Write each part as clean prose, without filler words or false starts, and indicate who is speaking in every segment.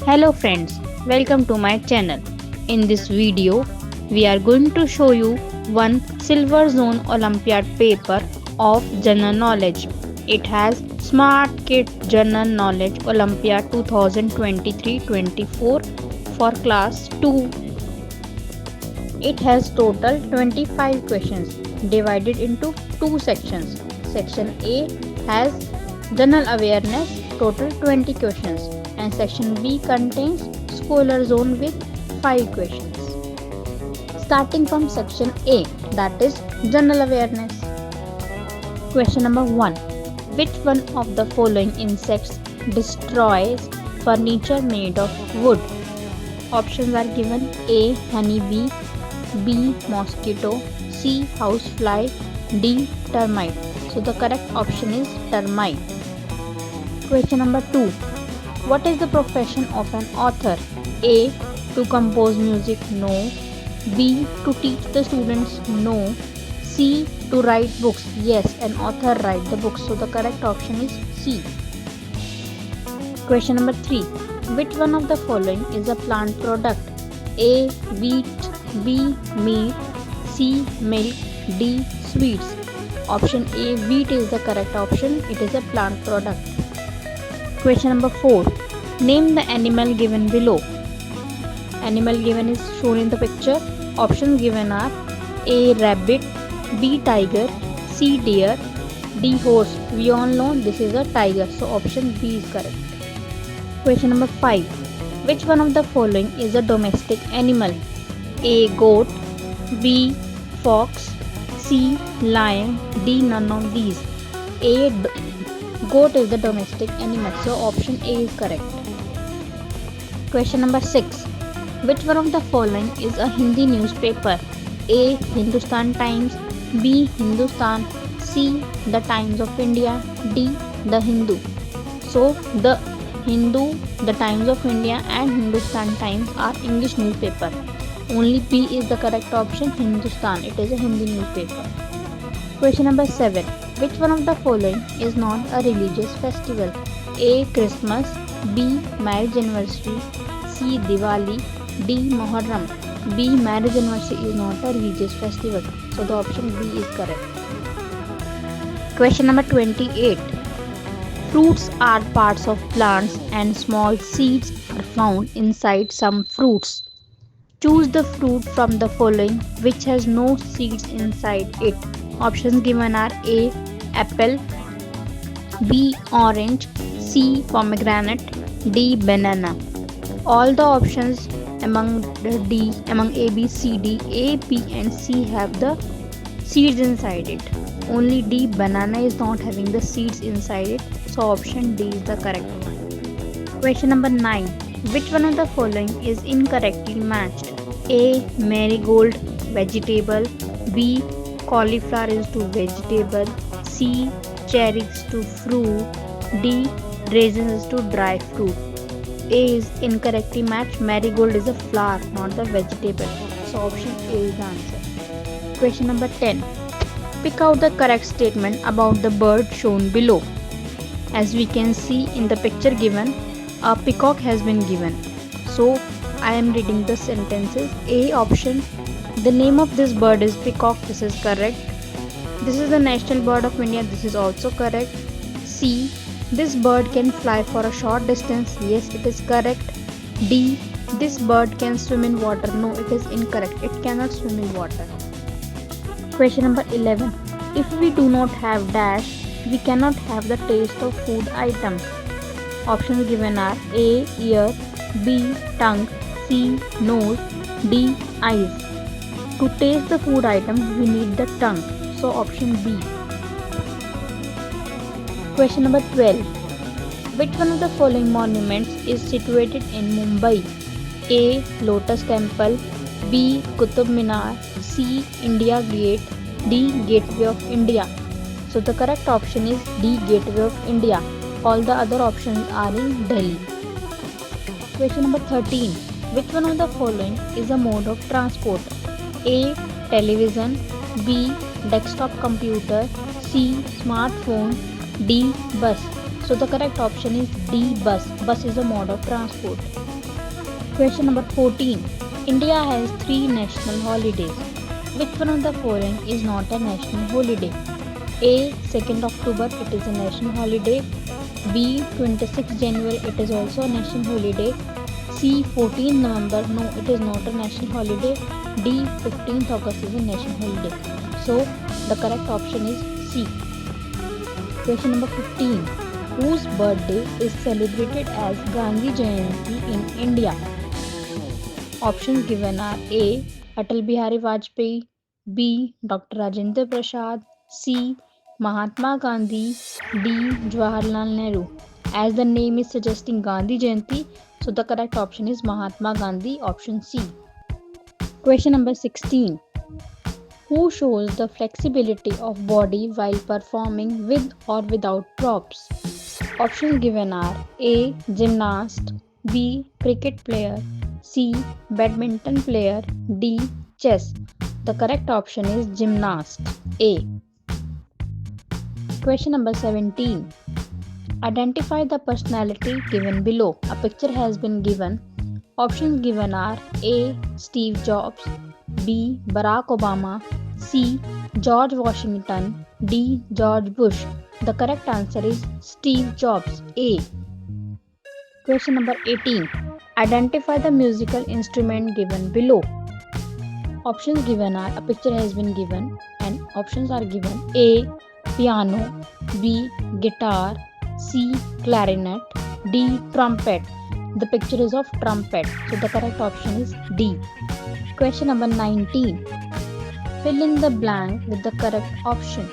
Speaker 1: Hello friends, welcome to my channel. In this video, we are going to show you one SilverZone Olympiad paper of general knowledge. It has Smart Kit General Knowledge Olympiad 2023-24 for class 2. It has total 25 questions divided into two sections. Section A has general awareness, total 20 questions, and section B contains scholar zone with 5 questions. Starting from section A, that is general awareness. Question number 1. Which one of the following insects destroys furniture made of wood? Options are given: A. Honeybee, B. Mosquito, C. Housefly, D. Termite. So the correct option is termite. Question number 2. What is the profession of an author? A. To compose music? No. B. To teach the students? No. C. To write books? Yes, an author writes the books. So the correct option is C. Question number 3. Which one of the following is a plant product? A. Wheat, B. Meat, C. Milk, D. Sweets. Option A, wheat, is the correct option. It is a plant product. Question number 4. Name the animal given below. Animal given is shown in the picture. Options given are A. Rabbit, B. Tiger, C. Deer, D. Horse. We all know this is a tiger, so option B is correct. Question number 5. Which one of the following is a domestic animal? A. Goat, B. Fox, C. Lion, D. None of these. A. Goat is the domestic animal, so option A is correct. Question number 6. Which one of the following is a Hindi newspaper? A. Hindustan Times, B. Hindustan, C. The Times of India, D. The Hindu. So the Hindu, the Times of India and Hindustan Times are English newspaper. Only B is the correct option, Hindustan. It is a Hindi newspaper. Question number 7. Which one of the following is not a religious festival? A. Christmas, B. Marriage anniversary, C. Diwali, D. Muharram. B. Marriage anniversary is not a religious festival. So the option B is correct. Question number 28. Fruits are parts of plants and small seeds are found inside some fruits. Choose the fruit from the following which has no seeds inside it. Options given are A. Apple, B. Orange, C. Pomegranate, D. Banana. All the options among A, B, C, D, A, B and C have the seeds inside it. Only D, banana, is not having the seeds inside it. So option D is the correct one. Question number 9. Which one of the following is incorrectly matched? A. Marigold, vegetable, B. Cauliflower is to vegetable, C. Cherries to fruit, D. Raisins is to dry fruit. A is incorrectly matched. Marigold is a flower, not the vegetable. So option A is the answer. Question number 10. Pick out the correct statement about the bird shown below. As we can see in the picture given, a peacock has been given. So I am reading the sentences. A option, the name of this bird is peacock. This is correct. This is the national bird of India. This is also correct. C, this bird can fly for a short distance. Yes, it is correct. D, this bird can swim in water. No, it is incorrect. It cannot swim in water. Question number 11. If we do not have dash, we cannot have the taste of food item. Options given are A. Ear, B. Tongue, C. Nose, D. Eyes. To taste the food item, we need the tongue. So option B. Question number 12. Which one of the following monuments is situated in Mumbai? A. Lotus Temple, B. Qutub Minar, C. India Gate, D. Gateway of India. So the correct option is D. Gateway of India. All the other options are in Delhi. Question number 13. Which one of the following is a mode of transport? A. Television, B. Desktop computer, C. Smartphone, D. Bus. So the correct option is D, bus. Bus is a mode of transport. Question number 14. India has three national holidays. Which one of the following is not a national holiday? A. 2nd October, it is a national holiday. B. 26th January, it is also a national holiday. C. 14th November, no, it is not a national holiday. D. 15th August is a national holiday. So the correct option is C. Question number 15. Whose birthday is celebrated as Gandhi Jayanti in India? Options given are A. Atal Bihari Vajpayee, B. Dr. Rajendra Prasad, C. Mahatma Gandhi, D. Jawaharlal Nehru. As the name is suggesting Gandhi Jayanti, so the correct option is Mahatma Gandhi, option C. Question number 16. Who shows the flexibility of body while performing with or without props? Options given are A. Gymnast, B. Cricket player, C. Badminton player, D. Chess. The correct option is gymnast, A. Question number 17. Identify the personality given below. A picture has been given. Options given are A. Steve Jobs, B. Barack Obama, C. George Washington, D. George Bush. The correct answer is Steve Jobs, A. Question number 18. Identify the musical instrument given below. Options given are, a picture has been given and options are given. A. Piano, B. Guitar, C. Clarinet, D. Trumpet. The picture is of trumpet, so the correct option is D. Question number 19. Fill in the blank with the correct option.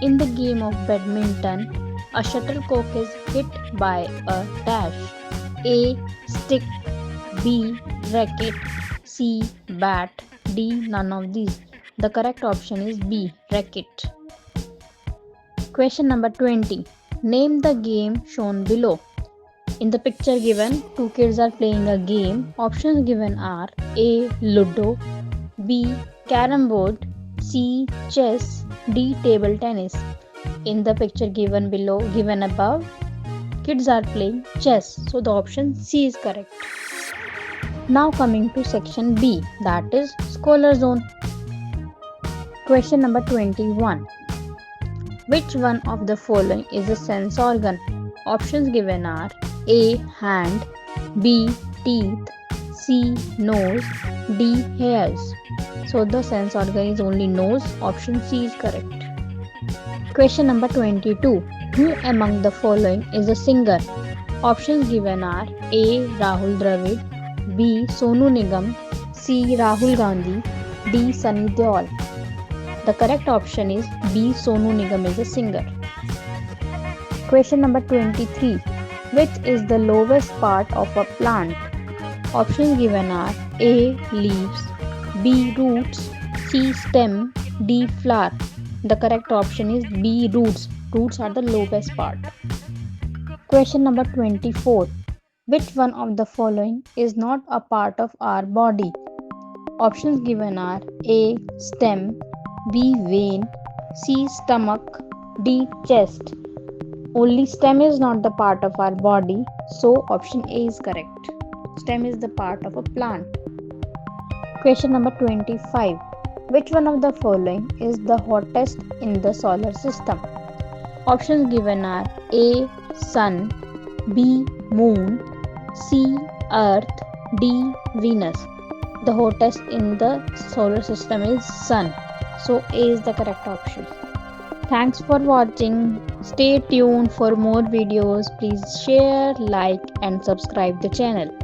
Speaker 1: In the game of badminton, a shuttlecock is hit by a dash. A. Stick, B. Racket, C. Bat, D. None of these. The correct option is B. Racket. Question number 20. Name the game shown below. In the picture given, two kids are playing a game. Options given are A. Ludo, B. Carrom board, C. Chess, D. Table tennis. In the picture given above, kids are playing chess. So the option C is correct. Now coming to section B, that is Scholar Zone. Question number 21. Which one of the following is a sense organ? Options given are A. Hand, B. Teeth, C. Nose, D. Hairs. So the sense organ is only nose. Option C is correct. Question number 22. Who among the following is a singer? Options given are A. Rahul Dravid, B. Sonu Nigam, C. Rahul Gandhi, D. Sunny Deol. The correct option is B. Sonu Nigam is a singer. Question number 23. Which is the lowest part of a plant? Options given are A. Leaves, B. Roots, C. Stem, D. Flower. The correct option is B. Roots. Roots are the lowest part. Question number 24. Which one of the following is not a part of our body? Options given are A. Stem, B. Vein, C. Stomach, D. Chest. Only stem is not the part of our body, so option A is correct. Stem is the part of a plant. Question number 25. Which one of the following is the hottest in the solar system? Options given are A. Sun, B. Moon, C. Earth, D. Venus. The hottest in the solar system is Sun. So A is the correct option. Thanks for watching. Stay tuned for more videos. Please share, like and subscribe the channel.